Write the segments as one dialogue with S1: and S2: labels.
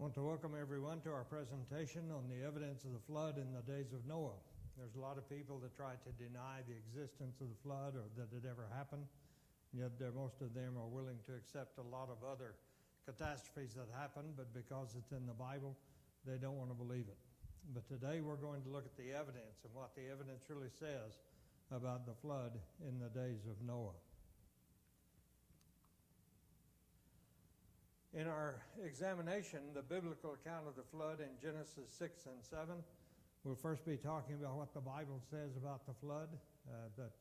S1: I want to welcome everyone to our presentation on the evidence of the flood in the days of Noah. There's a lot of people that try to deny the existence of the flood or that it ever happened, yet most of them are willing to accept a lot of other catastrophes that happened, but because it's in the Bible, they don't want to believe it. But today we're going to look at the evidence and what the evidence really says about the flood in the days of Noah. In our examination, the biblical account of the flood in Genesis 6 and 7, we'll first be talking about what the Bible says about the flood, that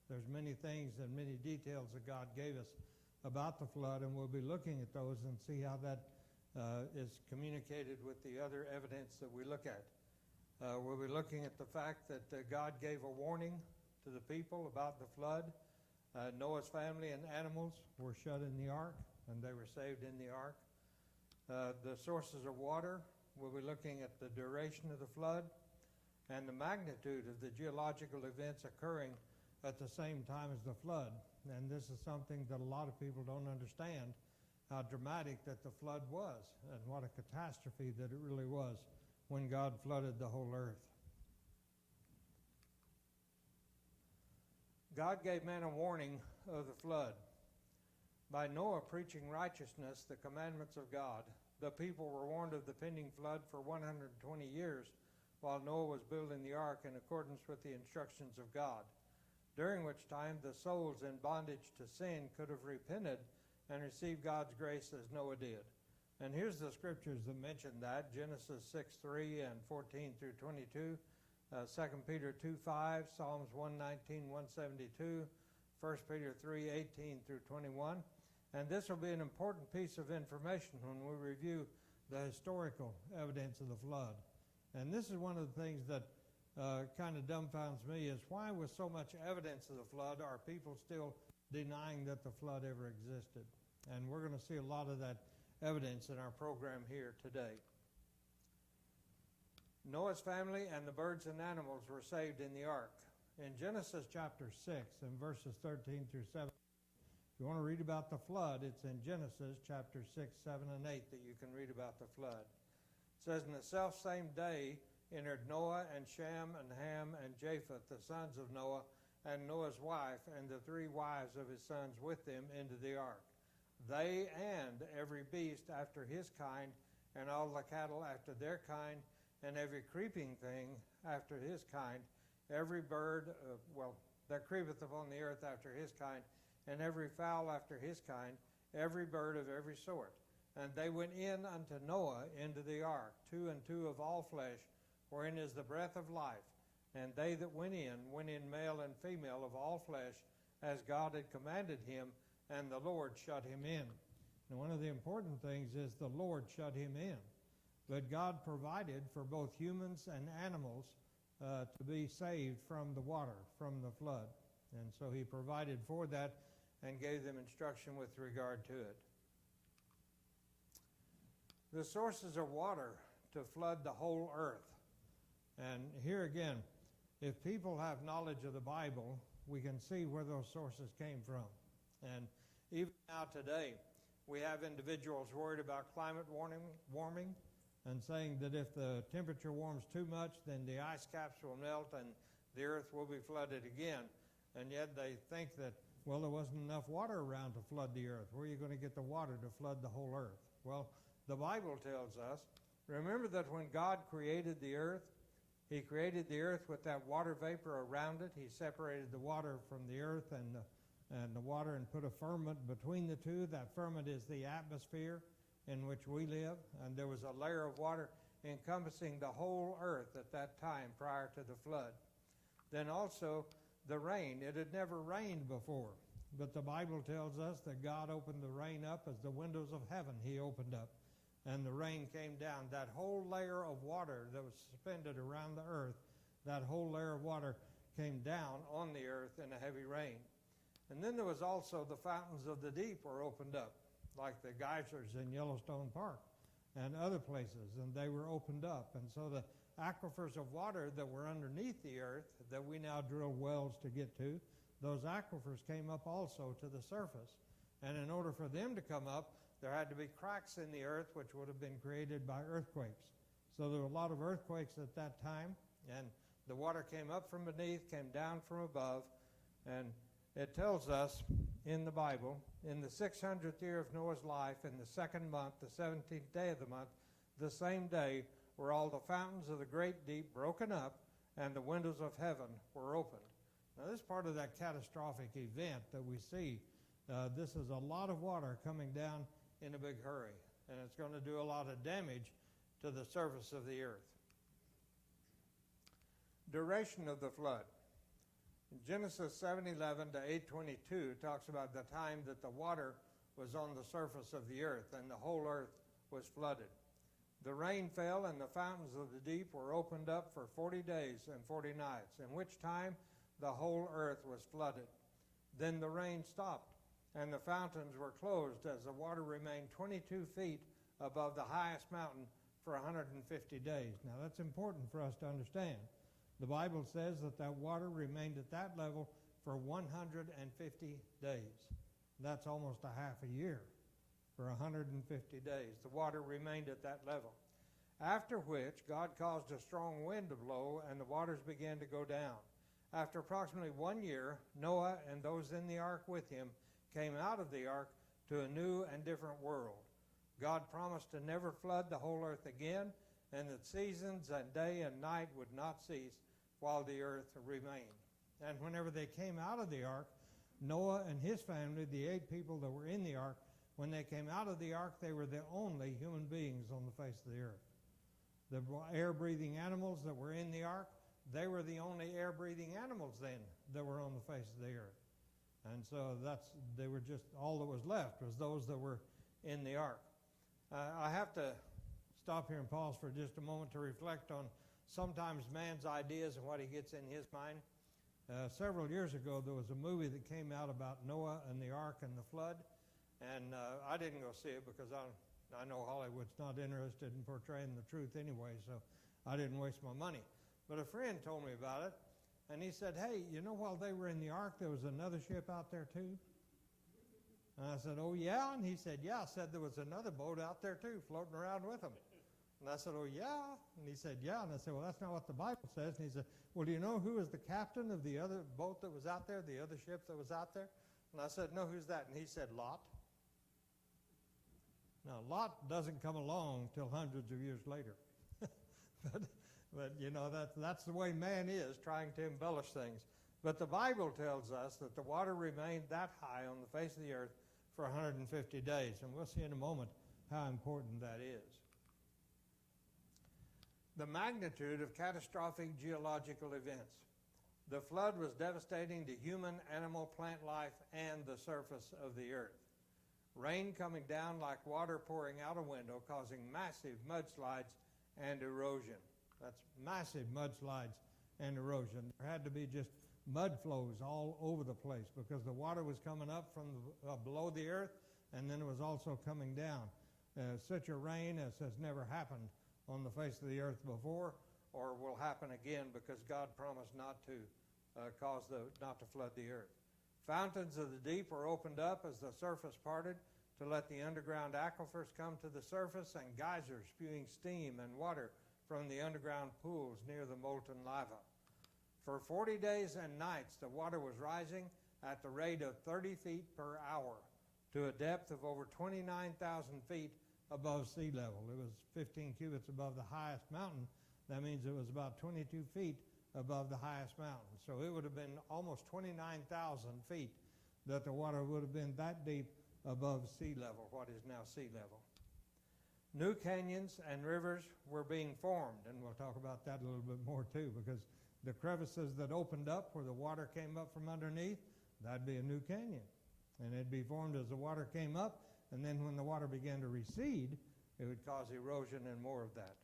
S1: there's many things and many details that God gave us about the flood, and we'll be looking at those and see how that is communicated with the other evidence that we look at. We'll be looking at the fact that God gave a warning to the people about the flood. Noah's family and animals were shut in the ark, and they were saved in the ark. The sources of water, we'll be looking at the duration of the flood and the magnitude of the geological events occurring at the same time as the flood. And this is something that a lot of people don't understand, how dramatic that the flood was and what a catastrophe that it really was when God flooded the whole earth. God gave man a warning of the flood. By Noah preaching righteousness, the commandments of God, the people were warned of the pending flood for 120 years while Noah was building the ark in accordance with the instructions of God, during which time the souls in bondage to sin could have repented and received God's grace as Noah did. And here's the scriptures that mention that: Genesis 6:3 and 14 through 22, 2 Peter 2:5, Psalms 119, 172, 1 Peter 3:18 through 21. And this will be an important piece of information when we review the historical evidence of the flood. And this is one of the things that kind of dumbfounds me, is why with so much evidence of the flood are people still denying that the flood ever existed? And we're going to see a lot of that evidence in our program here today. Noah's family and the birds and animals were saved in the ark. In Genesis chapter 6 and verses 13 through 17, if you want to read about the flood, it's in Genesis chapter 6, 7, and 8 that you can read about the flood. It says, "In the selfsame day entered Noah and Shem and Ham and Japheth, the sons of Noah, and Noah's wife, and the 3 wives of his sons with them into the ark. They and every beast after his kind, and all the cattle after their kind, and every creeping thing after his kind, every bird, that creepeth upon the earth after his kind, and every fowl after his kind, every bird of every sort. And they went in unto Noah into the ark, 2 and 2 of all flesh, wherein is the breath of life. And they that went in male and female of all flesh, as God had commanded him, and the Lord shut him in." Now, one of the important things is the Lord shut him in. But God provided for both humans and animals to be saved from the water, from the flood. And so he provided for that and gave them instruction with regard to it. The sources of water to flood the whole earth. And here again, if people have knowledge of the Bible, we can see where those sources came from. And even now today, we have individuals worried about climate warming and saying that if the temperature warms too much, then the ice caps will melt and the earth will be flooded again. And yet they think that, well, there wasn't enough water around to flood the earth. Where are you going to get the water to flood the whole earth? Well, the Bible tells us, remember that when God created the earth, he created the earth with that water vapor around it. He separated the water from the earth and the water and put a firmament between the two. That firmament is the atmosphere in which we live. And there was a layer of water encompassing the whole earth at that time prior to the flood. Then also the rain. It had never rained before. But the Bible tells us that God opened the rain up as the windows of heaven he opened up. And the rain came down. That whole layer of water that was suspended around the earth, that whole layer of water came down on the earth in a heavy rain. And then there was also the fountains of the deep were opened up, like the geysers in Yellowstone Park and other places, and they were opened up. And so the aquifers of water that were underneath the earth that we now drill wells to get to, those aquifers came up also to the surface. And in order for them to come up, there had to be cracks in the earth, which would have been created by earthquakes. So there were a lot of earthquakes at that time, and the water came up from beneath, came down from above, and it tells us in the Bible, in the 600th year of Noah's life, in the second month, the 17th day of the month, the same day were all the fountains of the great deep broken up, and the windows of heaven were opened. Now, this is part of that catastrophic event that we see. This is a lot of water coming down in a big hurry, and it's going to do a lot of damage to the surface of the earth. Duration of the flood. Genesis 7:11 to 8:22 talks about the time that the water was on the surface of the earth, and the whole earth was flooded. The rain fell, and the fountains of the deep were opened up for 40 days and 40 nights, in which time the whole earth was flooded. Then the rain stopped, and the fountains were closed as the water remained 22 feet above the highest mountain for 150 days. Now, that's important for us to understand. The Bible says that that water remained at that level for 150 days. That's almost a half a year. For 150 days, the water remained at that level. After which, God caused a strong wind to blow, and the waters began to go down. After approximately 1 year, Noah and those in the ark with him came out of the ark to a new and different world. God promised to never flood the whole earth again, and that seasons and day and night would not cease while the earth remained. And whenever they came out of the ark, Noah and his family, the 8 people that were in the ark, when they came out of the ark, they were the only human beings on the face of the earth. The air-breathing animals that were in the ark, they were the only air-breathing animals then that were on the face of the earth. And so they were just, all that was left was those that were in the ark. I have to stop here and pause for just a moment to reflect on sometimes man's ideas and what he gets in his mind. Several years ago, there was a movie that came out about Noah and the ark and the flood. And I didn't go see it because I know Hollywood's not interested in portraying the truth anyway, so I didn't waste my money. But a friend told me about it, and he said, hey, you know, while they were in the ark, there was another ship out there too? And I said, oh, yeah? And he said, yeah. I said there was another boat out there too, floating around with them. And I said, oh, yeah? And he said, yeah. And I said, well, that's not what the Bible says. And he said, well, do you know who was the captain of the other boat that was out there, the other ship that was out there? And I said, no, who's that? And he said, Lot. Now, Lot doesn't come along till hundreds of years later. but you know, that's the way man is, trying to embellish things. But the Bible tells us that the water remained that high on the face of the earth for 150 days. And we'll see in a moment how important that is. The magnitude of catastrophic geological events. The flood was devastating to human, animal, plant life, and the surface of the earth. Rain coming down like water pouring out a window, causing massive mudslides and erosion. That's massive mudslides and erosion. There had to be just mud flows all over the place because the water was coming up from below the earth, and then it was also coming down. Such a rain as has never happened on the face of the earth before, or will happen again, because God promised not to not to flood the earth. Fountains of the deep were opened up as the surface parted to let the underground aquifers come to the surface, and geysers spewing steam and water from the underground pools near the molten lava. For 40 days and nights, the water was rising at the rate of 30 feet per hour to a depth of over 29,000 feet above sea level. It was 15 cubits above the highest mountain. That means it was about 22 feet above the highest mountain. So it would have been almost 29,000 feet that the water would have been that deep above sea level, what is now sea level. New canyons and rivers were being formed, and we'll talk about that a little bit more too, because the crevices that opened up where the water came up from underneath, that'd be a new canyon. And it'd be formed as the water came up, and then when the water began to recede, it would cause erosion and more of that.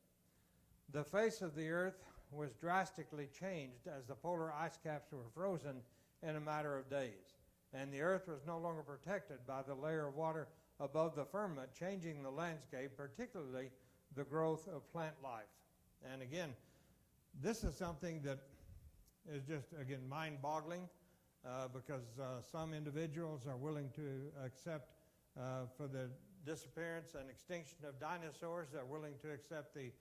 S1: The face of the earth was drastically changed as the polar ice caps were frozen in a matter of days, and the earth was no longer protected by the layer of water above the firmament, changing the landscape, particularly the growth of plant life. And again, this is something that is just, again, mind-boggling because some individuals are willing to accept for the disappearance and extinction of dinosaurs. They're willing to accept the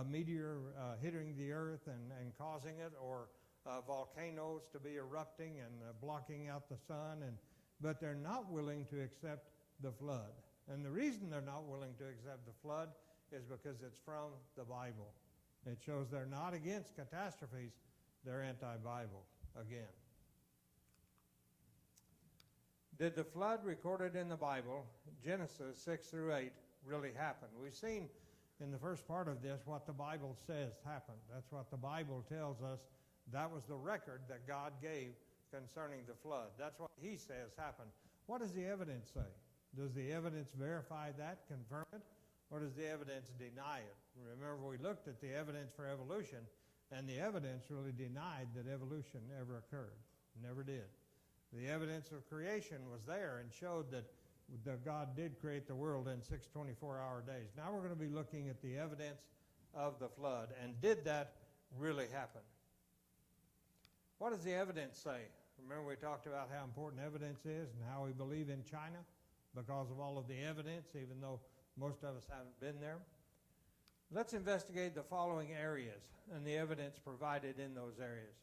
S1: meteor hitting the earth and causing it, or volcanoes to be erupting and blocking out the sun, but they're not willing to accept the flood. And the reason they're not willing to accept the flood is because it's from the Bible. It shows they're not against catastrophes, they're anti-Bible again. Did the flood recorded in the Bible, Genesis 6 through 8, really happen? We've seen in the first part of this what the Bible says happened. That's what the Bible tells us. That was the record that God gave concerning the flood. That's what he says happened. What does the evidence say? Does the evidence verify that, confirm it, or does the evidence deny it? Remember, we looked at the evidence for evolution, and the evidence really denied that evolution ever occurred. Never did. The evidence of creation was there and showed that God did create the world in 6 24-hour days. Now we're going to be looking at the evidence of the flood, and did that really happen? What does the evidence say? Remember, we talked about how important evidence is and how we believe in China because of all of the evidence, even though most of us haven't been there. Let's investigate the following areas and the evidence provided in those areas.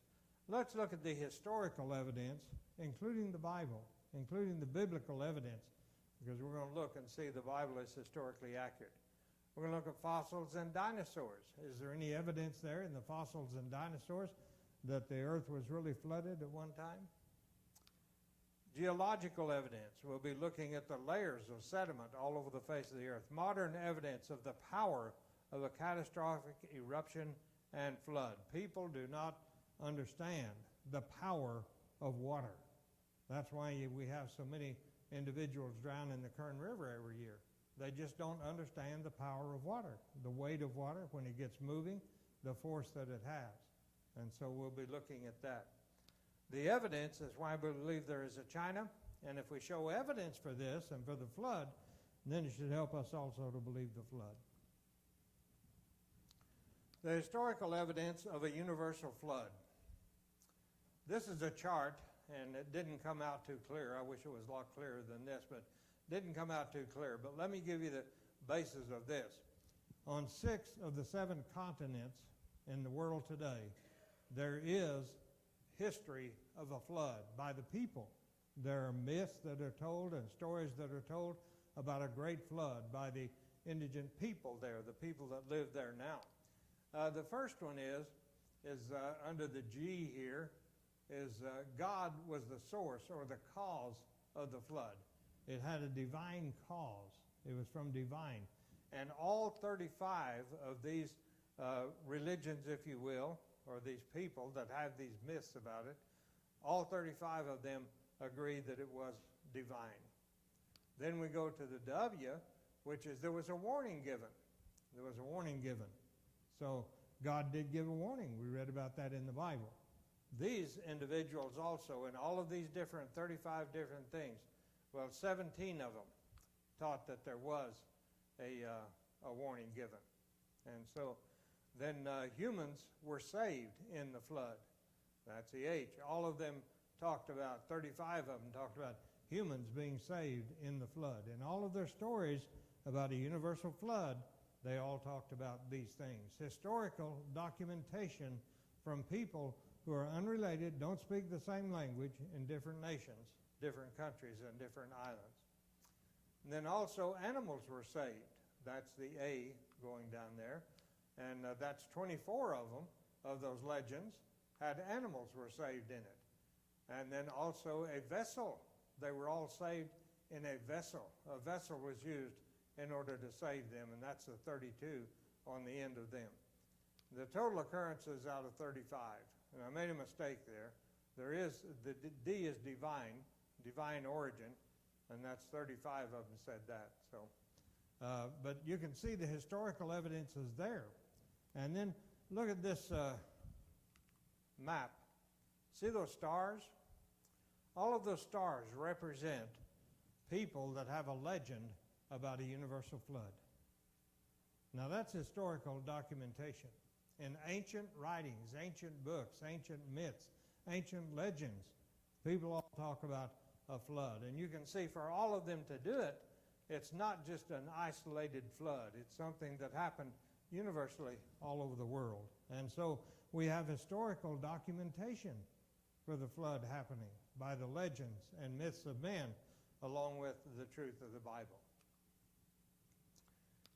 S1: Let's look at the historical evidence, including the Bible, including the biblical evidence, because we're going to look and see the Bible is historically accurate. We're going to look at fossils and dinosaurs. Is there any evidence there in the fossils and dinosaurs that the earth was really flooded at one time? Geological evidence. We'll be looking at the layers of sediment all over the face of the earth. Modern evidence of the power of a catastrophic eruption and flood. People do not understand the power of water. That's why we have so many individuals drown in the Kern River every year. They just don't understand the power of water, the weight of water when it gets moving, the force that it has. And so we'll be looking at that. The evidence is why we believe there is a China, and if we show evidence for this and for the flood, then it should help us also to believe the flood. The historical evidence of a universal flood. This is a chart, and it didn't come out too clear. I wish it was a lot clearer than this, but it didn't come out too clear. But let me give you the basis of this. On 6 of the 7 continents in the world today, there is history of a flood by the people. There are myths that are told and stories that are told about a great flood by the indigent people there, the people that live there now. The first one is under the G here, is God was the source or the cause of the flood. It had a divine cause. It was from divine. And all 35 of these religions, if you will, or these people that have these myths about it, all 35 of them agree that it was divine. Then we go to the W, which is there was a warning given. There was a warning given. So God did give a warning. We read about that in the Bible. These individuals also, in all of these different 35 different things, well, 17 of them taught that there was a warning given. And so then humans were saved in the flood. That's the H. All of them talked about, 35 of them talked about humans being saved in the flood. And all of their stories about a universal flood, they all talked about these things. Historical documentation from people who are unrelated, don't speak the same language in different nations, different countries, and different islands. And then also animals were saved. That's the A going down there. And that's 24 of them, of those legends, had animals were saved in it. And then also a vessel. They were all saved in a vessel. A vessel was used in order to save them, and that's the 32 on the end of them. The total occurrences out of 35. And I made a mistake there. There is, the D is divine origin, and that's 35 of them said that. So, but you can see the historical evidence is there. And then look at this map. See those stars? All of those stars represent people that have a legend about a universal flood. Now that's historical documentation. In ancient writings, ancient books, ancient myths, ancient legends, people all talk about a flood. And you can see for all of them to do it, it's not just an isolated flood. It's something that happened universally all over the world. And so we have historical documentation for the flood happening by the legends and myths of men, along with the truth of the Bible.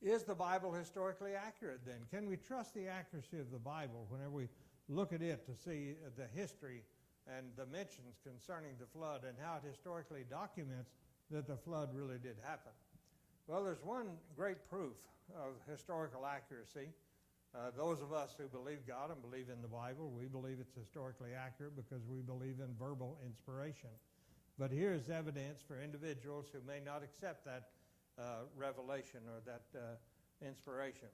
S1: Is the Bible historically accurate then? Can we trust the accuracy of the Bible whenever we look at it to see the history and the mentions concerning the flood and how it historically documents that the flood really did happen? Well, there's one great proof of historical accuracy. Those of us who believe God and believe in the Bible, we believe it's historically accurate because we believe in verbal inspiration. But here's evidence for individuals who may not accept that revelation or that inspiration.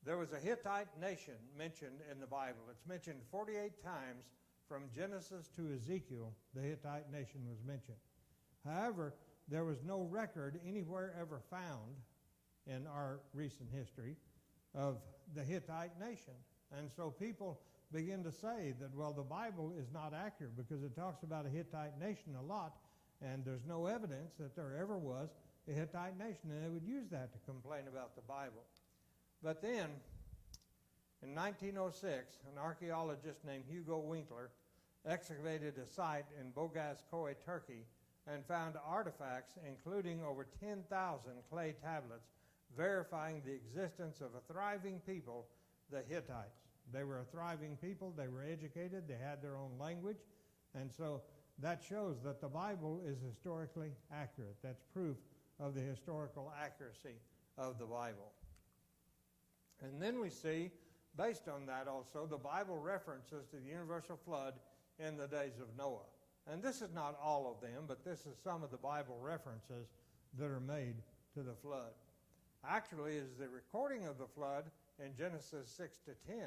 S1: There was a Hittite nation mentioned in the Bible. It's mentioned 48 times from Genesis to Ezekiel. The Hittite nation was mentioned. However, there was no record anywhere ever found in our recent history of the Hittite nation. And so people begin to say that, well, the Bible is not accurate because it talks about a Hittite nation a lot, and there's no evidence that there ever was a Hittite nation, and they would use that to complain about the Bible. But then, in 1906, an archaeologist named Hugo Winkler excavated a site in Bogazkoy, Turkey, and found artifacts including over 10,000 clay tablets verifying the existence of a thriving people, the Hittites. They were a thriving people, they were educated, they had their own language, and so that shows that the Bible is historically accurate. That's proof of the historical accuracy of the Bible. And then we see, based on that also, the Bible references to the universal flood in the days of Noah. And this is not all of them, but this is some of the Bible references that are made to the flood. Actually, is the recording of the flood in Genesis 6 to 10.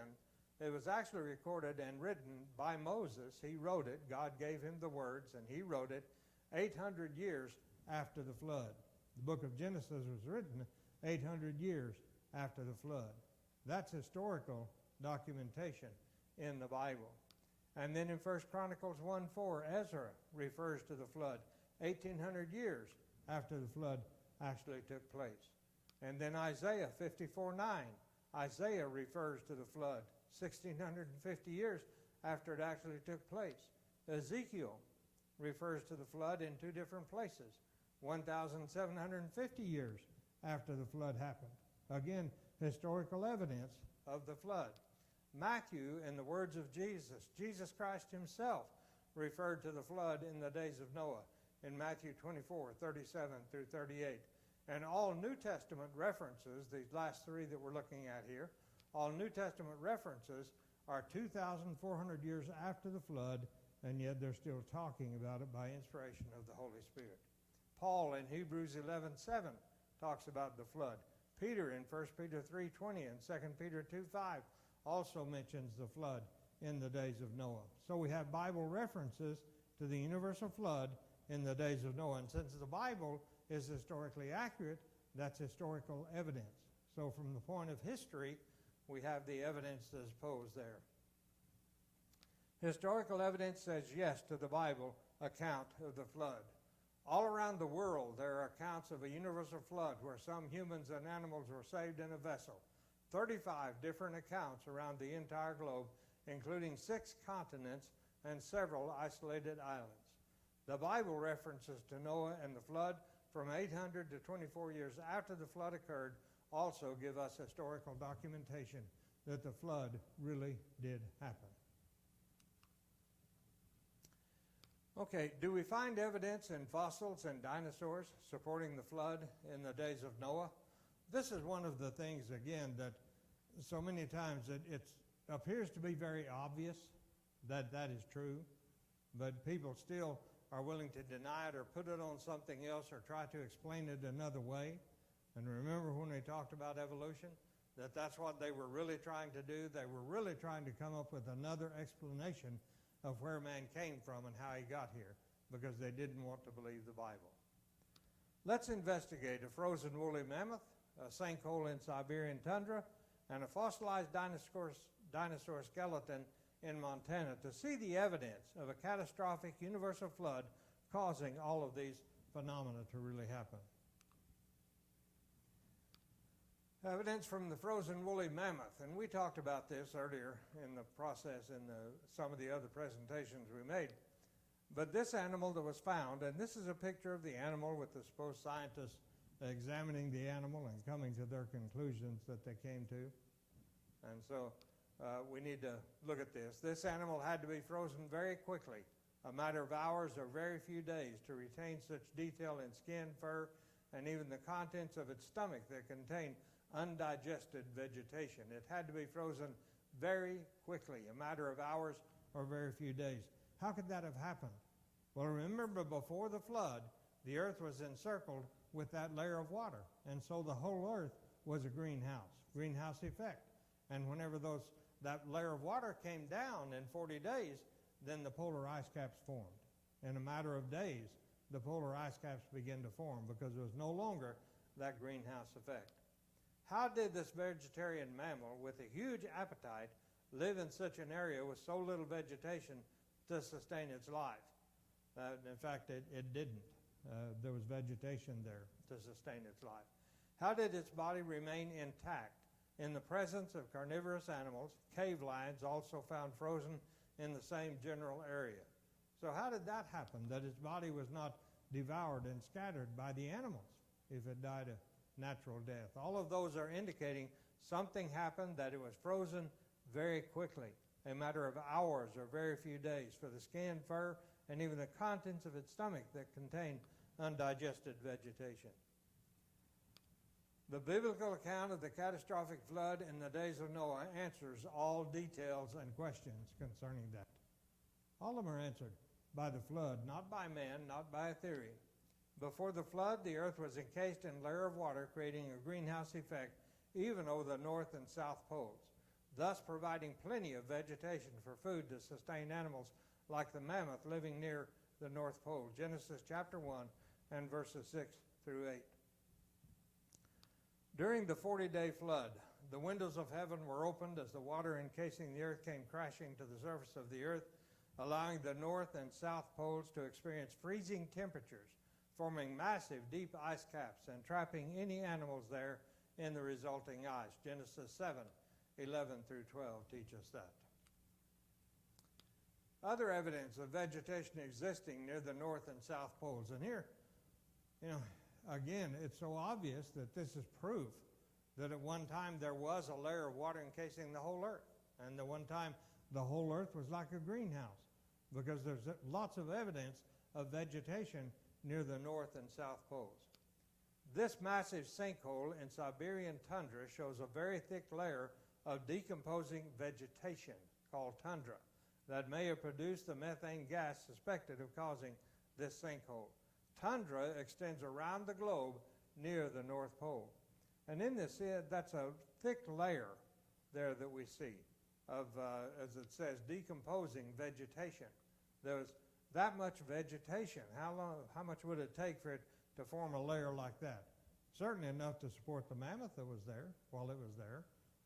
S1: It was actually recorded and written by Moses. He wrote it. God gave him the words, and he wrote it 800 years after the flood. The book of Genesis was written 800 years after the flood. That's historical documentation in the Bible. And then in 1 Chronicles 1:4, Ezra refers to the flood 1,800 years after the flood actually took place. And then Isaiah 54:9, Isaiah refers to the flood 1,650 years after it actually took place. Ezekiel refers to the flood in two different places, 1,750 years after the flood happened. Again, historical evidence of the flood. Matthew, in the words of Jesus Christ himself referred to the flood in the days of Noah in Matthew 24:37 through 38. And all New Testament references, these last three that we're looking at here, all New Testament references are 2,400 years after the flood, and yet they're still talking about it by inspiration of the Holy Spirit. Paul in Hebrews 11:7 talks about the flood. Peter in 1 Peter 3:20 and 2 Peter 2:5 also mentions the flood in the days of Noah. So we have Bible references to the universal flood in the days of Noah. And since the Bible is historically accurate, that's historical evidence. So from the point of history, we have the evidence that is posed there. Historical evidence says yes to the Bible account of the flood. All around the world, there are accounts of a universal flood where some humans and animals were saved in a vessel. 35 different accounts around the entire globe, including 6 continents and several isolated islands. The Bible references to Noah and the flood from 800 to 24 years after the flood occurred also give us historical documentation that the flood really did happen. Okay, do we find evidence in fossils and dinosaurs supporting the flood in the days of Noah? This is one of the things, again, that so many times it appears to be very obvious that that is true, but people still are willing to deny it or put it on something else or try to explain it another way. And remember when we talked about evolution, that's what they were really trying to do. They were really trying to come up with another explanation of where man came from and how he got here, because they didn't want to believe the Bible. Let's investigate a frozen woolly mammoth, a sinkhole in Siberian tundra, and a fossilized dinosaur skeleton in Montana to see the evidence of a catastrophic universal flood causing all of these phenomena to really happen. Evidence from the frozen woolly mammoth, and we talked about this earlier in the process in some of the other presentations we made. But this animal that was found, and this is a picture of the animal with the supposed scientists examining the animal and coming to their conclusions that they came to. And so we need to look at this. This animal had to be frozen very quickly, a matter of hours or very few days, to retain such detail in skin, fur, and even the contents of its stomach that contained undigested vegetation. It had to be frozen very quickly, a matter of hours or very few days. How could that have happened? Well, remember, before the flood, the earth was encircled with that layer of water, and so the whole earth was a greenhouse effect. And whenever that layer of water came down in 40 days, then the polar ice caps formed. In a matter of days, the polar ice caps began to form because there was no longer that greenhouse effect. How did this vegetarian mammal with a huge appetite live in such an area with so little vegetation to sustain its life? In fact, it didn't. There was vegetation there to sustain its life. How did its body remain intact in the presence of carnivorous animals, cave lions also found frozen in the same general area? So how did that happen, that its body was not devoured and scattered by the animals if it died a natural death? All of those are indicating something happened, that it was frozen very quickly, a matter of hours or very few days, for the skin, fur, and even the contents of its stomach that contained undigested vegetation. The biblical account of the catastrophic flood in the days of Noah answers all details and questions concerning that. All of them are answered by the flood, not by man, not by a theory. Before the flood, the earth was encased in a layer of water, creating a greenhouse effect even over the north and south poles, thus providing plenty of vegetation for food to sustain animals like the mammoth living near the North Pole. Genesis chapter 1 and verses 6 through 8. During the 40-day flood, the windows of heaven were opened as the water encasing the earth came crashing to the surface of the earth, allowing the North and South Poles to experience freezing temperatures, forming massive deep ice caps and trapping any animals there in the resulting ice. Genesis 7, 11 through 12 teach us that. Other evidence of vegetation existing near the North and South Poles. And here, again, it's so obvious that this is proof that at one time there was a layer of water encasing the whole earth. And at one time the whole earth was like a greenhouse, because there's lots of evidence of vegetation near the North and South Poles. This massive sinkhole in Siberian tundra shows a very thick layer of decomposing vegetation called tundra that may have produced the methane gas suspected of causing this sinkhole. Tundra extends around the globe near the North Pole. And in this, that's a thick layer there that we see of, as it says, decomposing vegetation. There's that much vegetation. How much would it take for it to form a layer like that? Certainly enough to support the mammoth that was there while it was there.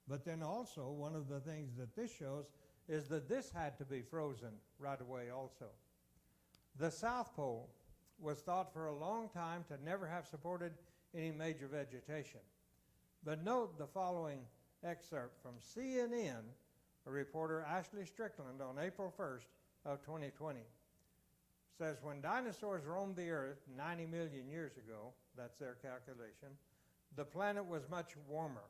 S1: But then also, one of the things that this shows is that this had to be frozen right away also. The South Pole was thought for a long time to never have supported any major vegetation. But note the following excerpt from CNN, a reporter, Ashley Strickland, on April 1st of 2020. Says, when dinosaurs roamed the earth 90 million years ago, that's their calculation, the planet was much warmer,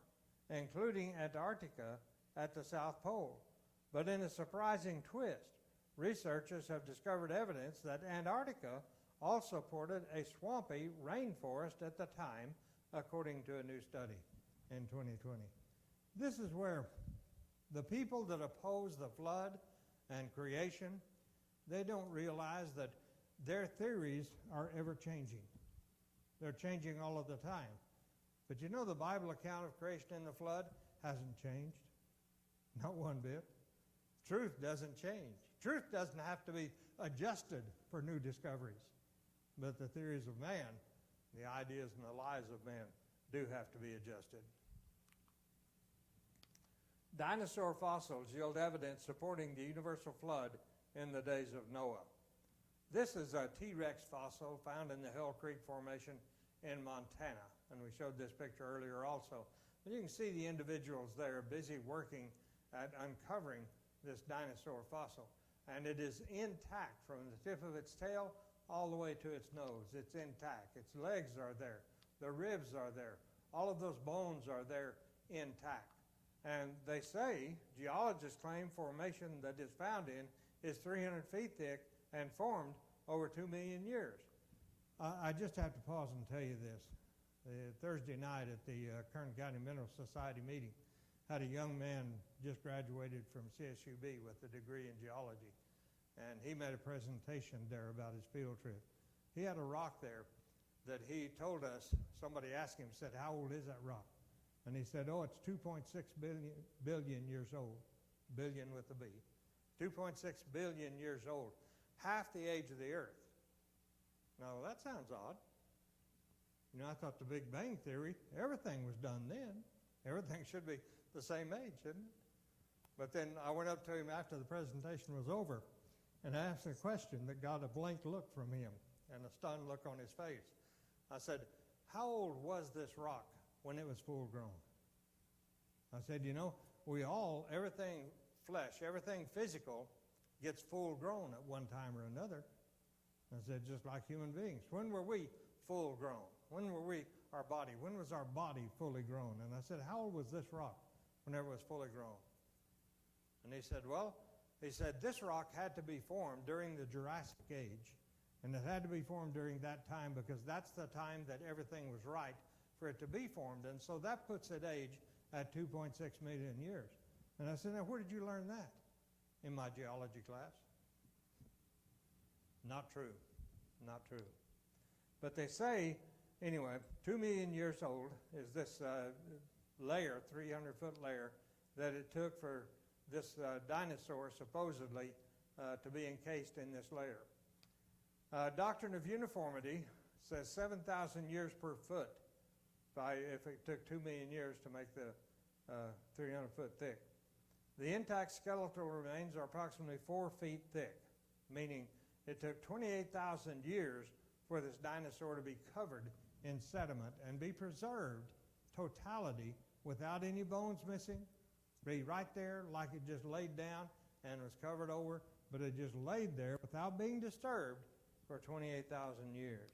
S1: including Antarctica at the South Pole. But in a surprising twist, researchers have discovered evidence that Antarctica also supported a swampy rainforest at the time, according to a new study in 2020. This is where the people that oppose the flood and creation, they don't realize that their theories are ever changing. They're changing all of the time. But the Bible account of creation and the flood hasn't changed. Not one bit. Truth doesn't change. Truth doesn't have to be adjusted for new discoveries. But the theories of man, the ideas and the lies of man, do have to be adjusted. Dinosaur fossils yield evidence supporting the universal flood in the days of Noah. This is a T-Rex fossil found in the Hill Creek Formation in Montana, and we showed this picture earlier also. And you can see the individuals there busy working at uncovering this dinosaur fossil. And it is intact from the tip of its tail all the way to its nose. It's intact. Its legs are there. The ribs are there. All of those bones are there intact. And they say, geologists claim formation that is found in is 300 feet thick and formed over 2 million years. I just have to pause and tell you this. Thursday night at the Kern County Mineral Society meeting, had a young man just graduated from CSUB with a degree in geology, and he made a presentation there about his field trip. He had a rock there that he told us, somebody asked him, said, how old is that rock? And he said, oh, it's 2.6 billion years old, billion with a B, 2.6 billion years old, half the age of the earth. Now, that sounds odd. You know, I thought the Big Bang Theory, everything was done then. Everything should be the same age, shouldn't it? But then I went up to him after the presentation was over and asked a question that got a blank look from him and a stunned look on his face. I said, how old was this rock when it was full grown? I said, you know, everything flesh, everything physical gets full grown at one time or another. I said, just like human beings. When were we full grown? When were we, our body? When was our body fully grown? And I said, how old was this rock whenever it was fully grown? And he said, this rock had to be formed during the Jurassic Age. And it had to be formed during that time because that's the time that everything was right for it to be formed. And so that puts its age at 2.6 million years. And I said, now where did you learn that? In my geology class. Not true. Not true. But they say, anyway, 2 million years old is this layer, 300-foot layer, that it took for this dinosaur supposedly to be encased in this layer. Doctrine of uniformity says 7,000 years per foot if it took 2 million years to make the 300 foot thick. The intact skeletal remains are approximately 4 feet thick, meaning it took 28,000 years for this dinosaur to be covered in sediment and be preserved totality without any bones missing, be right there like it just laid down and was covered over, but it just laid there without being disturbed for 28,000 years.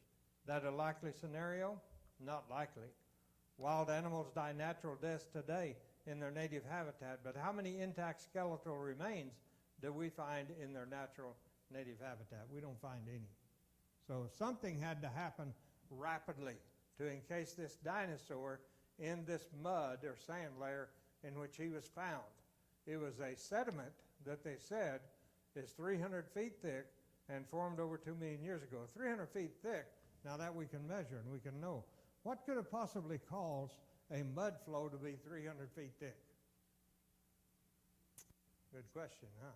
S1: That a likely scenario? Not likely. Wild animals die natural deaths today in their native habitat, but how many intact skeletal remains do we find in their natural native habitat? We don't find any. So something had to happen rapidly to encase this dinosaur in this mud or sand layer in which he was found. It was a sediment that they said is 300 feet thick and formed over 2 million years ago. 300 feet thick, now that we can measure and we can know. What could have possibly caused a mud flow to be 300 feet thick? Good question, huh?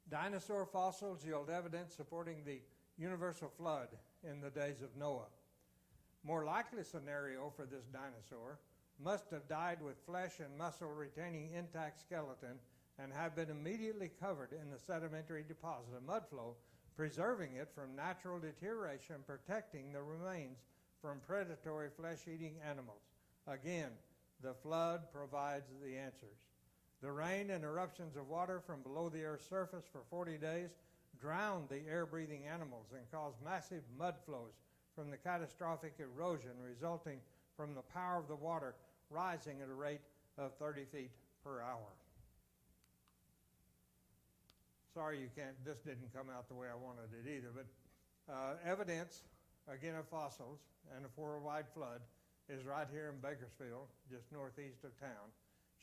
S1: Dinosaur fossils yield evidence supporting the universal flood in the days of Noah. More likely scenario for this dinosaur must have died with flesh and muscle retaining intact skeleton and have been immediately covered in the sedimentary deposit of mud flow, preserving it from natural deterioration, protecting the remains from predatory flesh-eating animals. Again, the flood provides the answers. The rain and eruptions of water from below the Earth's surface for 40 days drowned the air-breathing animals and caused massive mud flows from the catastrophic erosion resulting from the power of the water rising at a rate of 30 feet per hour. Sorry this didn't come out the way I wanted it either, but evidence, again, of fossils and a worldwide flood is right here in Bakersfield, just northeast of town.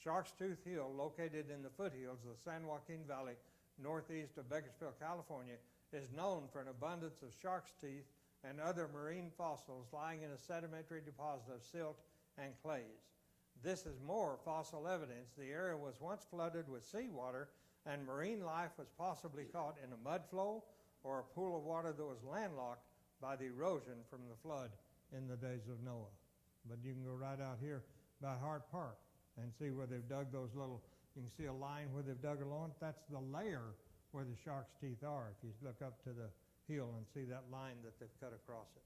S1: Shark's Tooth Hill, located in the foothills of the San Joaquin Valley, northeast of Bakersfield, California, is known for an abundance of shark's teeth and other marine fossils lying in a sedimentary deposit of silt and clays. This is more fossil evidence. The area was once flooded with seawater, and marine life was possibly caught in a mud flow or a pool of water that was landlocked by the erosion from the flood in the days of Noah. But you can go right out here by Hart Park and see where they've dug those little, you can see a line where they've dug along. That's the layer where the shark's teeth are. If you look up to the hill and see that line that they've cut across it.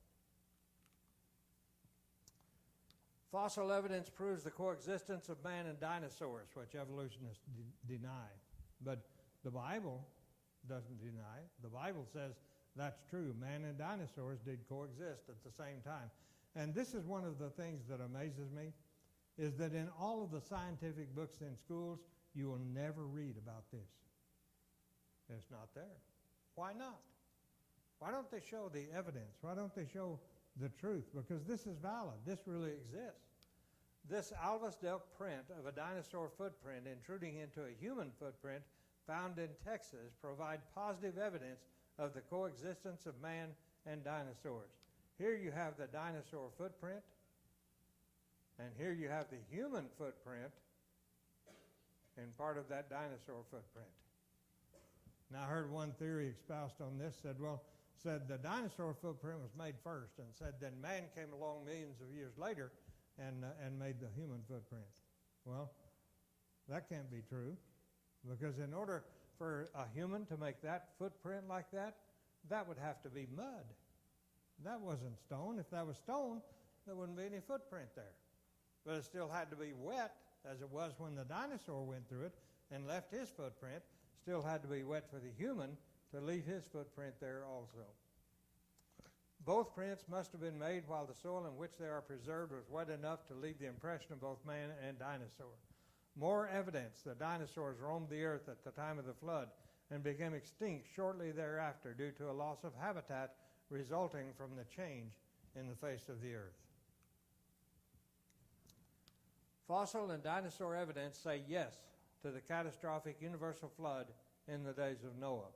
S1: Fossil evidence proves the coexistence of man and dinosaurs, which evolutionists deny. But the Bible doesn't deny. The Bible says that's true. Man and dinosaurs did coexist at the same time. And this is one of the things that amazes me, is that in all of the scientific books in schools, you will never read about this. It's not there. Why not? Why don't they show the evidence? Why don't they show the truth? Because this is valid. This really exists. This Alvis Delk print of a dinosaur footprint intruding into a human footprint found in Texas provide positive evidence of the coexistence of man and dinosaurs. Here you have the dinosaur footprint, and here you have the human footprint and part of that dinosaur footprint. Now, I heard one theory espoused on this, said the dinosaur footprint was made first, and said then man came along millions of years later and made the human footprint. Well, that can't be true, because in order for a human to make that footprint like that, that would have to be mud. That wasn't stone. If that was stone, there wouldn't be any footprint there. But it still had to be wet, as it was when the dinosaur went through it and left his footprint. Still had to be wet for the human to leave his footprint there also. Both prints must have been made while the soil in which they are preserved was wet enough to leave the impression of both man and dinosaur. More evidence that dinosaurs roamed the earth at the time of the flood and became extinct shortly thereafter due to a loss of habitat resulting from the change in the face of the earth. Fossil and dinosaur evidence say yes to the catastrophic universal flood in the days of Noah.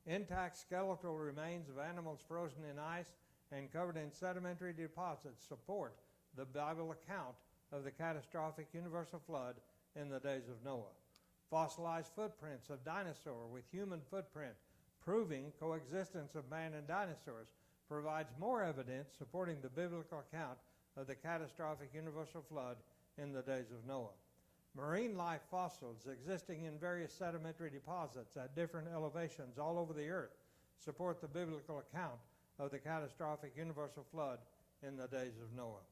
S1: Intact skeletal remains of animals frozen in ice and covered in sedimentary deposits support the Bible account of the catastrophic universal flood in the days of Noah. Fossilized footprints of dinosaur with human footprint proving coexistence of man and dinosaurs provides more evidence supporting the biblical account of the catastrophic universal flood in the days of Noah. Marine life fossils existing in various sedimentary deposits at different elevations all over the earth support the biblical account of the catastrophic universal flood in the days of Noah.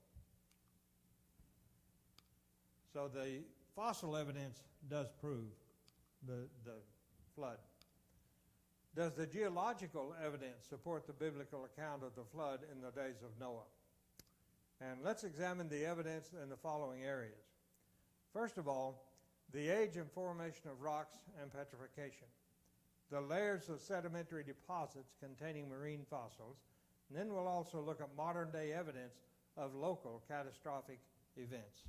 S1: So the fossil evidence does prove the flood. Does the geological evidence support the biblical account of the flood in the days of Noah? And let's examine the evidence in the following areas. First of all, the age and formation of rocks and petrification, the layers of sedimentary deposits containing marine fossils, and then we'll also look at modern-day evidence of local catastrophic events.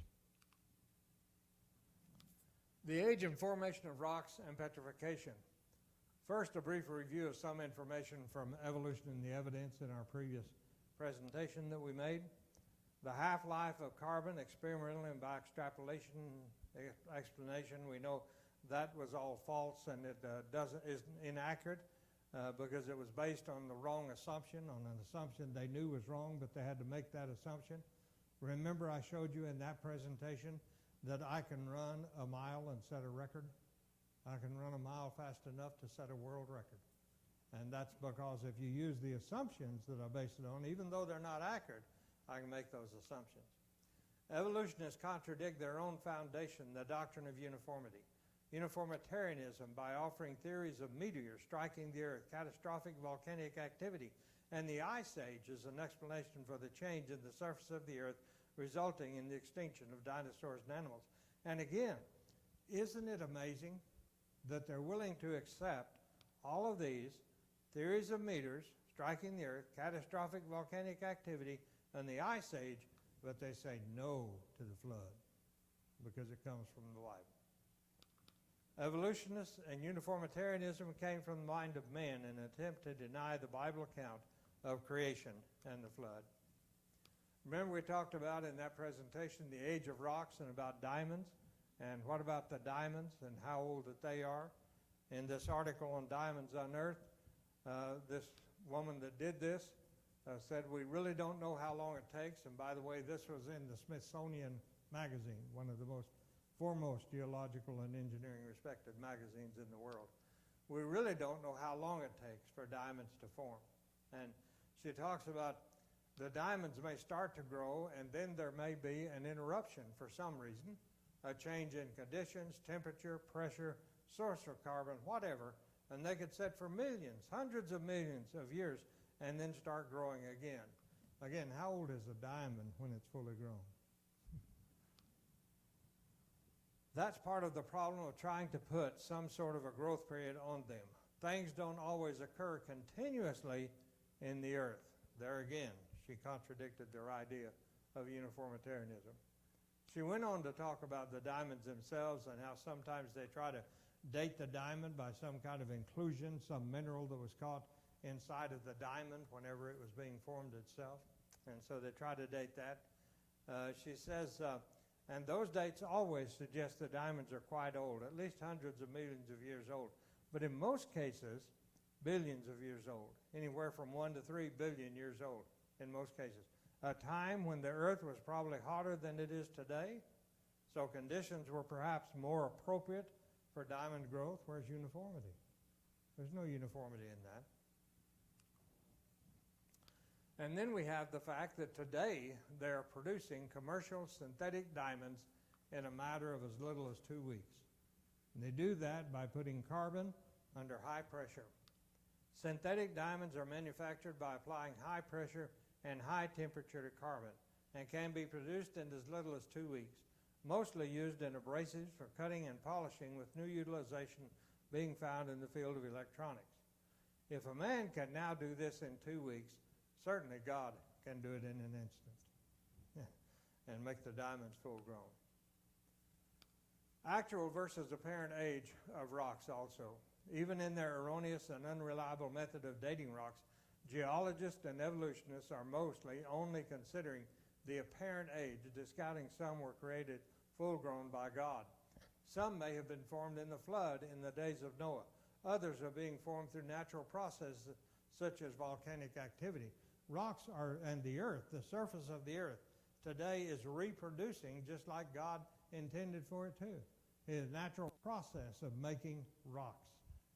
S1: The age and formation of rocks and petrification. First, a brief review of some information from Evolution in the Evidence in our previous presentation that we made. The half-life of carbon, experimentally and by explanation, we know that was all false, and it is inaccurate because it was based on the wrong assumption, on an assumption they knew was wrong, but they had to make that assumption. Remember, I showed you in that presentation that I can run a mile and set a record. I can run a mile fast enough to set a world record. And that's because if you use the assumptions that I based it on, even though they're not accurate, I can make those assumptions. Evolutionists contradict their own foundation, the doctrine of uniformity. Uniformitarianism, by offering theories of meteors striking the earth, catastrophic volcanic activity, and the Ice Age as an explanation for the change in the surface of the earth resulting in the extinction of dinosaurs and animals. And again, isn't it amazing that they're willing to accept all of these theories of meteors striking the earth, catastrophic volcanic activity, and the Ice Age, but they say no to the flood because it comes from the Bible. Evolutionists and uniformitarianism came from the mind of man in an attempt to deny the Bible account of creation and the flood. Remember, we talked about in that presentation the age of rocks and about diamonds, and what about the diamonds and how old that they are. In this article on Diamonds Unearthed, this woman that did this said, we really don't know how long it takes, and by the way, this was in the Smithsonian magazine, one of the foremost geological and engineering respected magazines in the world. We really don't know how long it takes for diamonds to form. And she talks about the diamonds may start to grow, and then there may be an interruption for some reason, a change in conditions, temperature, pressure, source of carbon, whatever, and they could sit for millions, hundreds of millions of years, and then start growing again. Again, how old is a diamond when it's fully grown? That's part of the problem of trying to put some sort of a growth period on them. Things don't always occur continuously in the earth. There again, she contradicted their idea of uniformitarianism. She went on to talk about the diamonds themselves and how sometimes they try to date the diamond by some kind of inclusion, some mineral that was caught inside of the diamond whenever it was being formed itself. And so they try to date that. She says, and those dates always suggest the diamonds are quite old, at least hundreds of millions of years old. But in most cases, billions of years old, anywhere from 1 to 3 billion years old in most cases. A time when the earth was probably hotter than it is today, so conditions were perhaps more appropriate for diamond growth. Where's uniformity? There's no uniformity in that. And then we have the fact that today they're producing commercial synthetic diamonds in a matter of as little as 2 weeks. And they do that by putting carbon under high pressure. Synthetic diamonds are manufactured by applying high pressure and high temperature to carbon and can be produced in as little as 2 weeks, mostly used in abrasives for cutting and polishing, with new utilization being found in the field of electronics. If a man can now do this in 2 weeks, certainly God can do it in an instant and make the diamonds full grown. Actual versus apparent age of rocks also. Even in their erroneous and unreliable method of dating rocks, geologists and evolutionists are mostly only considering the apparent age, discounting some were created full-grown by God. Some may have been formed in the flood in the days of Noah. Others are being formed through natural processes such as volcanic activity. Rocks are, and the earth, the surface of the earth, today is reproducing just like God intended for it to. It is a natural process of making rocks,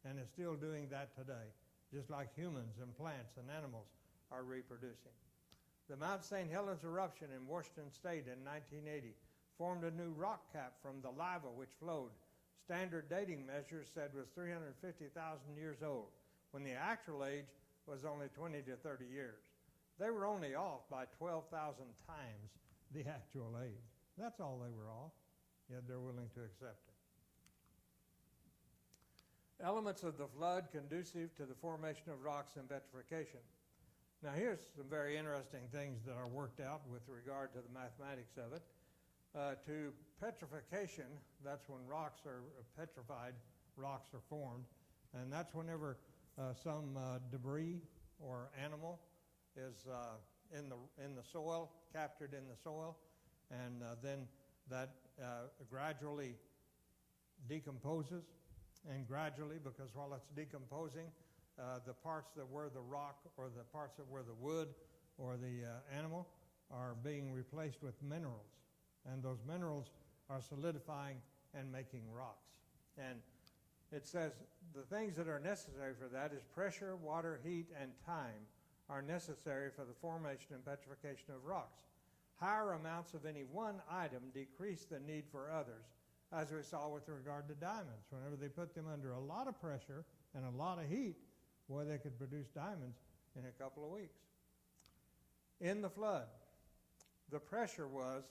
S1: and is still doing that today, just like humans and plants and animals are reproducing. The Mount St. Helens eruption in Washington State in 1980 formed a new rock cap from the lava which flowed. Standard dating measures said was 350,000 years old, when the actual age was only 20 to 30 years. They were only off by 12,000 times the actual age. That's all they were off, yet they're willing to accept it. Elements of the flood conducive to the formation of rocks and petrification. Now here's some very interesting things that are worked out with regard to the mathematics of it. To petrification, that's when rocks are petrified, rocks are formed, and that's whenever some debris or animal is in the soil, captured in the soil, and then that gradually decomposes, and gradually, because while it's decomposing, the parts that were the rock or the parts that were the wood or the animal are being replaced with minerals, and those minerals are solidifying and making rocks. And it says the things that are necessary for that is pressure, water, heat, and time are necessary for the formation and petrification of rocks. Higher amounts of any one item decrease the need for others, as we saw with regard to diamonds. Whenever they put them under a lot of pressure and a lot of heat, boy, they could produce diamonds in a couple of weeks. In the flood, the pressure was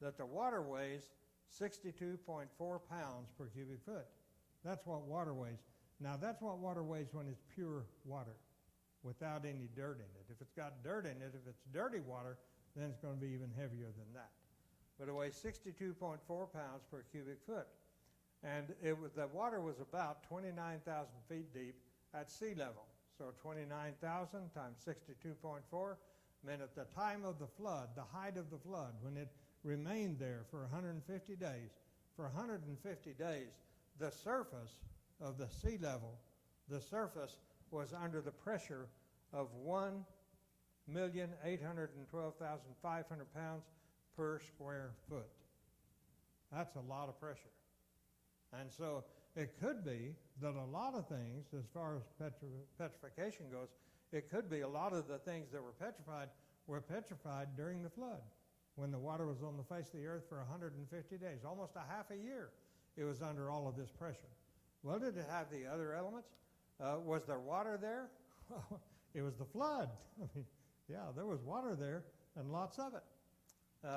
S1: that the water weighs 62.4 pounds per cubic foot. That's what water weighs. Now, that's what water weighs when it's pure water, without any dirt in it. If it's got dirt in it, if it's dirty water, then it's going to be even heavier than that. But it weighs 62.4 pounds per cubic foot. And the water was about 29,000 feet deep at sea level. So 29,000 times 62.4 meant at the time of the flood, the height of the flood, when it remained there for 150 days, for 150 days, the surface of the sea level, the surface was under the pressure of 1,812,500 pounds per square foot. That's a lot of pressure. And so it could be that a lot of things, as far as petrification goes, it could be a lot of the things that were petrified were petrified during the flood, when the water was on the face of the earth for 150 days, almost a half a year. It was under all of this pressure. Well, did it have the other elements? Was there water there? It was the flood. I mean, yeah, there was water there, and lots of it.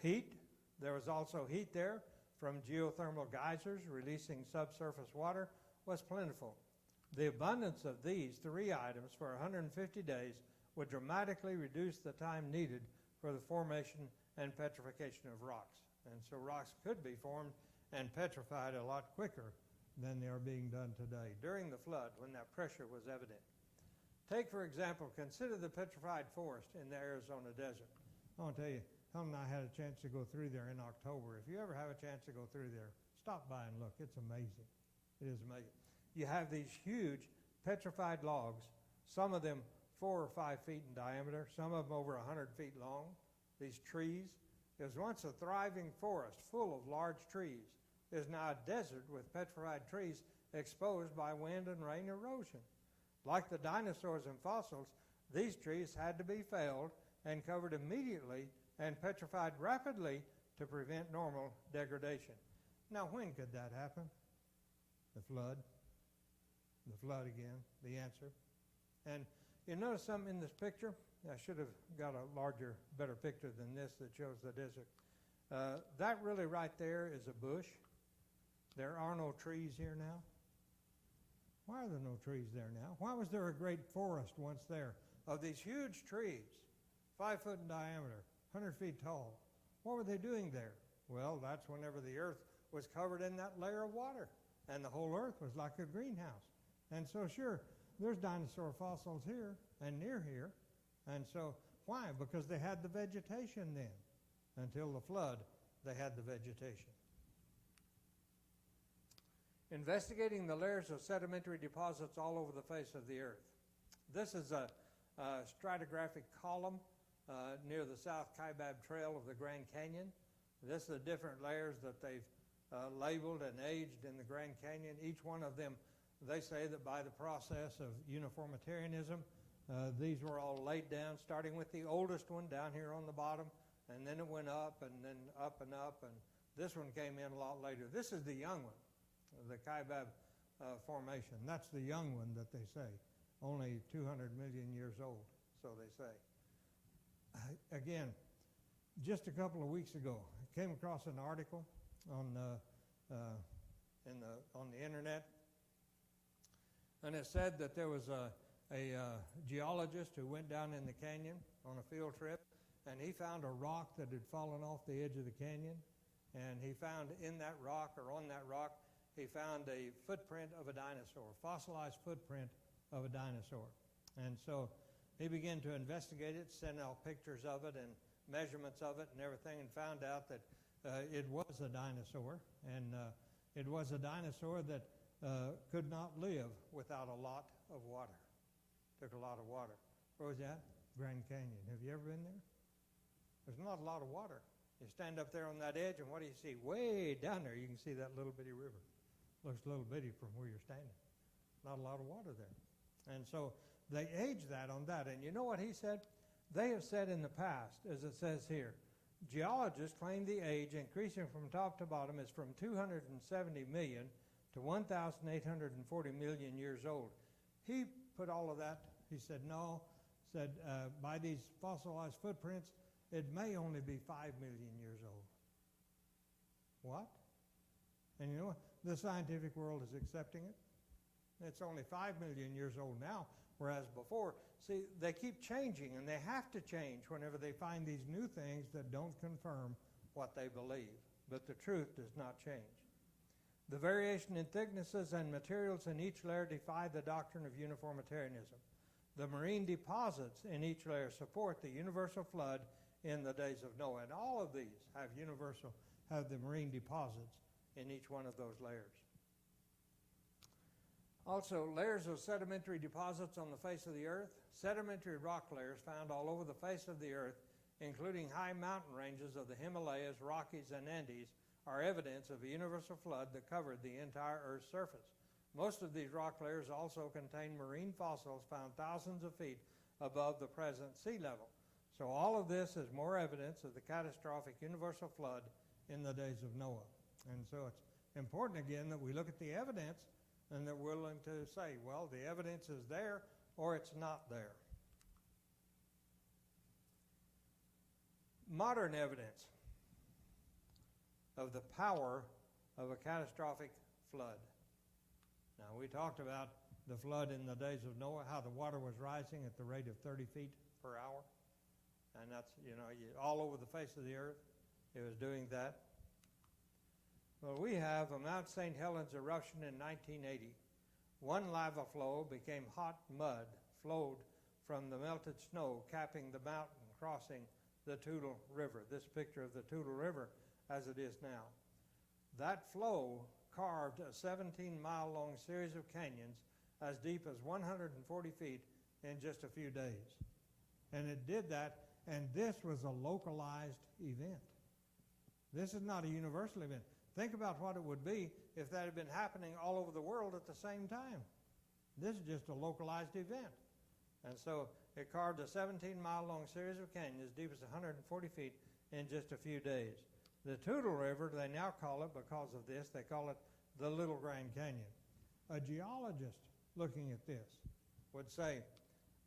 S1: Heat. There was also heat there from geothermal geysers releasing subsurface water was plentiful. The abundance of these three items for 150 days would dramatically reduce the time needed for the formation and petrification of rocks. And so rocks could be formed and petrified a lot quicker than they are being done today during the flood when that pressure was evident. Take, for example, consider the petrified forest in the Arizona desert. I want to tell you, Tom and I had a chance to go through there in October. If you ever have a chance to go through there, stop by and look. It's amazing. It is amazing. You have these huge petrified logs, some of them 4 or 5 feet in diameter, some of them over 100 feet long. These trees. It was once a thriving forest full of large trees. It is now a desert with petrified trees exposed by wind and rain erosion. Like the dinosaurs and fossils, these trees had to be felled and covered immediately and petrified rapidly to prevent normal degradation. Now, when could that happen? The flood. The flood again, the answer. And you notice something in this picture? I should have got a larger, better picture than this that shows the desert. That really right there is a bush. There are no trees here now. Why are there no trees there now? Why was there a great forest once there of these huge trees, 5 foot in diameter, 100 feet tall? What were they doing there? Well, that's whenever the earth was covered in that layer of water, and the whole earth was like a greenhouse. And so, sure, there's dinosaur fossils here and near here. And so, why? Because they had the vegetation then. Until the flood, they had the vegetation. Investigating the layers of sedimentary deposits all over the face of the earth. This is a stratigraphic column near the South Kaibab Trail of the Grand Canyon. This is the different layers that they've labeled and aged in the Grand Canyon. Each one of them, they say that by the process of uniformitarianism, these were all laid down, starting with the oldest one down here on the bottom, and then it went up and then up, and this one came in a lot later. This is the young one, the Kaibab Formation. That's the young one that they say, only 200 million years old, so they say. Again, just a couple of weeks ago, I came across an article on the internet, and it said that there was a geologist who went down in the canyon on a field trip, and he found a rock that had fallen off the edge of the canyon, and he found in that rock, or on that rock, he found a footprint of a dinosaur, fossilized footprint of a dinosaur. And so he began to investigate it, sent out pictures of it and measurements of it and everything, and found out that it was a dinosaur, and it was a dinosaur that could not live without a lot of water. Took a lot of water. Where was that? Grand Canyon. Have you ever been there? There's not a lot of water. You stand up there on that edge, and what do you see? Way down there, you can see that little bitty river. Looks a little bitty from where you're standing. Not a lot of water there. And so they aged that on that. And you know what he said? They have said in the past, as it says here, geologists claim the age increasing from top to bottom is from 270 million to 1,840 million years old. He put all of that, he said, no, by these fossilized footprints, it may only be 5 million years old. What? And you know what? The scientific world is accepting it. It's only 5 million years old now, whereas before, see, they keep changing, and they have to change whenever they find these new things that don't confirm what they believe. But the truth does not change. The variation in thicknesses and materials in each layer defy the doctrine of uniformitarianism. The marine deposits in each layer support the universal flood in the days of Noah. And all of these have the marine deposits in each one of those layers. Also, layers of sedimentary deposits on the face of the earth. Sedimentary rock layers found all over the face of the earth, including high mountain ranges of the Himalayas, Rockies, and Andes, are evidence of a universal flood that covered the entire Earth's surface. Most of these rock layers also contain marine fossils found thousands of feet above the present sea level. So all of this is more evidence of the catastrophic universal flood in the days of Noah. And so it's important again that we look at the evidence and that we're willing to say, well, the evidence is there or it's not there. Modern evidence of the power of a catastrophic flood. Now, we talked about the flood in the days of Noah, how the water was rising at the rate of 30 feet per hour. And that's, all over the face of the earth, it was doing that. Well, we have a Mount St. Helens eruption in 1980. One lava flow became hot mud, flowed from the melted snow, capping the mountain, crossing the Toutle River. This picture of the Toutle River as it is now. That flow carved a 17-mile-long series of canyons as deep as 140 feet in just a few days. And it did that, and this was a localized event. This is not a universal event. Think about what it would be if that had been happening all over the world at the same time. This is just a localized event. And so it carved a 17-mile-long series of canyons as deep as 140 feet in just a few days. The Toutle River, they now call it, because of this, they call it the Little Grand Canyon. A geologist looking at this would say,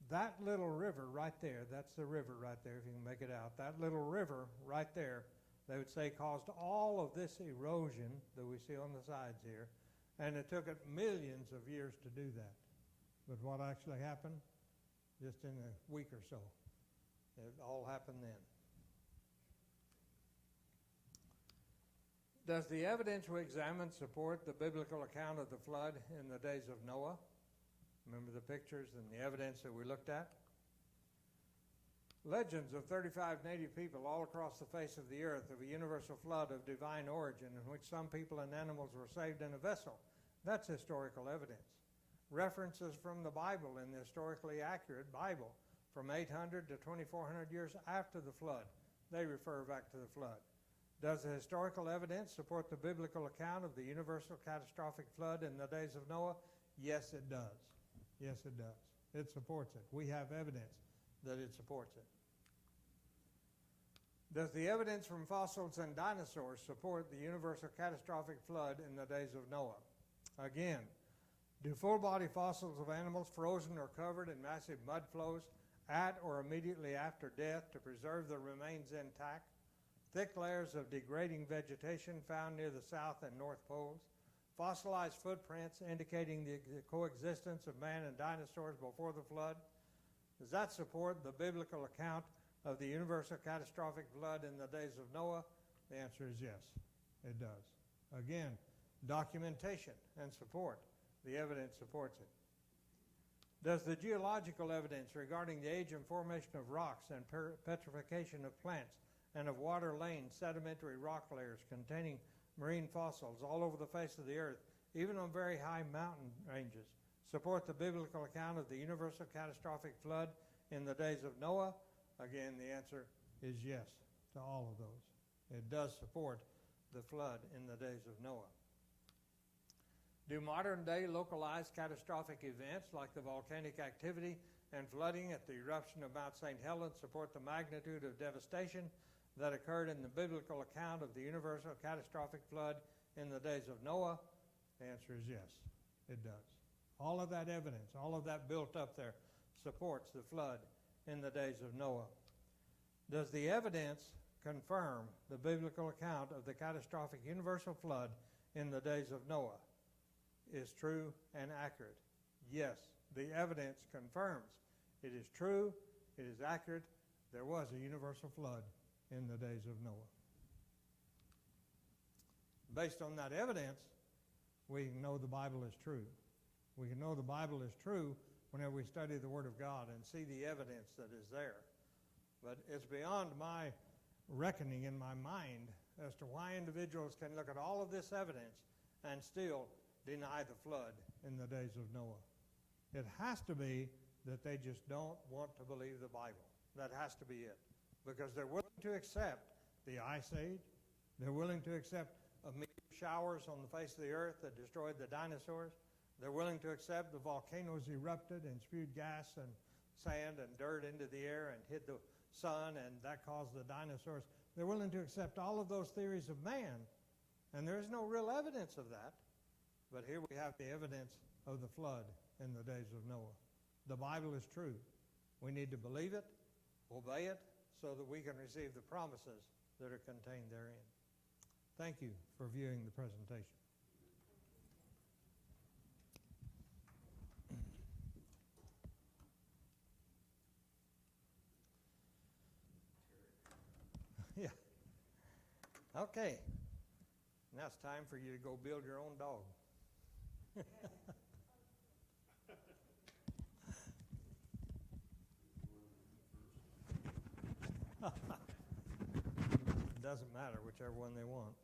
S1: that little river right there, that's the river right there, if you can make it out, that little river right there, they would say caused all of this erosion that we see on the sides here, and it took it millions of years to do that. But what actually happened? Just in a week or so. It all happened then. Does the evidence we examine support the biblical account of the flood in the days of Noah? Remember the pictures and the evidence that we looked at? Legends of 35 native people all across the face of the earth of a universal flood of divine origin in which some people and animals were saved in a vessel. That's historical evidence. References from the Bible in the historically accurate Bible from 800 to 2400 years after the flood. They refer back to the flood. Does the historical evidence support the biblical account of the universal catastrophic flood in the days of Noah? Yes, it does. Yes, it does. It supports it. We have evidence that it supports it. Does the evidence from fossils and dinosaurs support the universal catastrophic flood in the days of Noah? Again, do full-body fossils of animals frozen or covered in massive mud flows at or immediately after death to preserve their remains intact? Thick layers of degrading vegetation found near the south and north poles? Fossilized footprints indicating the coexistence of man and dinosaurs before the flood? Does that support the biblical account of the universal catastrophic flood in the days of Noah? The answer is yes, it does. Again, documentation and support. The evidence supports it. Does the geological evidence regarding the age and formation of rocks and petrification of plants and of water-lain sedimentary rock layers containing marine fossils all over the face of the earth, even on very high mountain ranges, support the biblical account of the universal catastrophic flood in the days of Noah? Again, the answer is yes to all of those. It does support the flood in the days of Noah. Do modern-day localized catastrophic events like the volcanic activity and flooding at the eruption of Mount St. Helens support the magnitude of devastation that occurred in the biblical account of the universal catastrophic flood in the days of Noah? The answer is yes, it does. All of that evidence, all of that built up there, supports the flood in the days of Noah. Does the evidence confirm the biblical account of the catastrophic universal flood in the days of Noah is true and accurate? Yes, the evidence confirms it is true, it is accurate. There was a universal flood in the days of Noah. Based on that evidence, we know the Bible is true. We can know the Bible is true whenever we study the Word of God and see the evidence that is there. But it's beyond my reckoning in my mind as to why individuals can look at all of this evidence and still deny the flood in the days of Noah. It has to be that they just don't want to believe the Bible. That has to be it. Because they're willing to accept the Ice Age. They're willing to accept meteor showers on the face of the earth that destroyed the dinosaurs. They're willing to accept the volcanoes erupted and spewed gas and sand and dirt into the air and hid the sun, and that caused the dinosaurs. They're willing to accept all of those theories of man, and there's no real evidence of that. But here we have the evidence of the flood in the days of Noah. The Bible is true. We need to believe it, obey it, so that we can receive the promises that are contained therein. Thank you for viewing the presentation. Yeah. Okay. Now it's time for you to go build your own dog. It doesn't matter, whichever one they want.